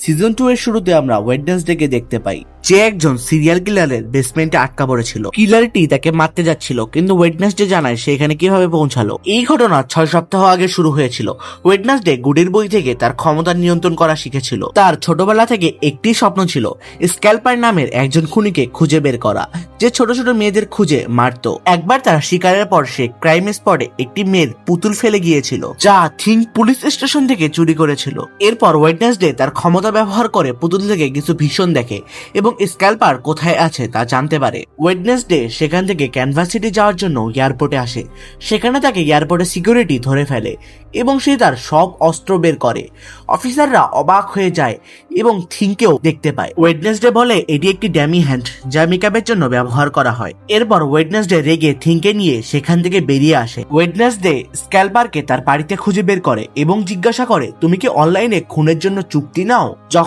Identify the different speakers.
Speaker 1: Season 2 এর শুরুতে আমরা ওয়েডনেসডেকে দেখতে পাই, যে একজন সিরিয়াল কিলারের বেসমেন্টে আটকা পড়েছিল। কিলারটি তাকে মারতে যাচ্ছিল, কিন্তু ওয়েডনেসডে জানায় সে এখানে কিভাবে পৌঁছালো। এই ঘটনা 6 সপ্তাহ আগে শুরু হয়েছিল। ওয়েডনেসডে গুডের বই থেকে তার ক্ষমতা নিয়ন্ত্রণ করা শিখেছিল। তার ছোটবেলা থেকে একটি স্বপ্ন ছিল, স্ক্যালপার নামের একজন খুনিকে খুঁজে বের করা, যে ছোট ছোট মেয়েদের খুঁজে মারতো। একবার তার শিকারের পর সে ক্রাইম স্পটে একটি মেয়ের পুতুল ফেলে গিয়েছিল, যা থিঙ্ক পুলিশ স্টেশন থেকে চুরি করেছিল। এরপর ওয়েডনেসডে তার ক্ষমতা ব্যবহার করে পুতুল থেকে কিছু ভীষণ দেখে এবং স্ক্যালপার কোথায় আছে তা জানতে পারে। ওয়েডনেসডে সেখান থেকে ক্যানভাস সিটি যাওয়ার জন্য এয়ারপোর্টে আসে। সেখানে তাকে এয়ারপোর্টে সিকিউরিটি ধরে ফেলে এবং সে তার সব অস্ত্র বের করে। অফিসাররা অবাক হয়ে যায় এবং থিঙ্কেও দেখতে পায়। ওয়েডনেসডে বলে এটি একটি ড্যামি হ্যান্ড, যা মেকআপের জন্য ব্যবহার করা হয়। এরপর ওয়েডনেসডে রেগে থিঙ্কে নিয়ে সেখান থেকে বেরিয়ে আসে। ওয়েডনেসডে স্ক্যালপারকে তার বাড়িতে খুঁজে বের করে এবং জিজ্ঞাসা করে, তুমি কি অনলাইনে খুনের জন্য চুক্তি নাও? যখন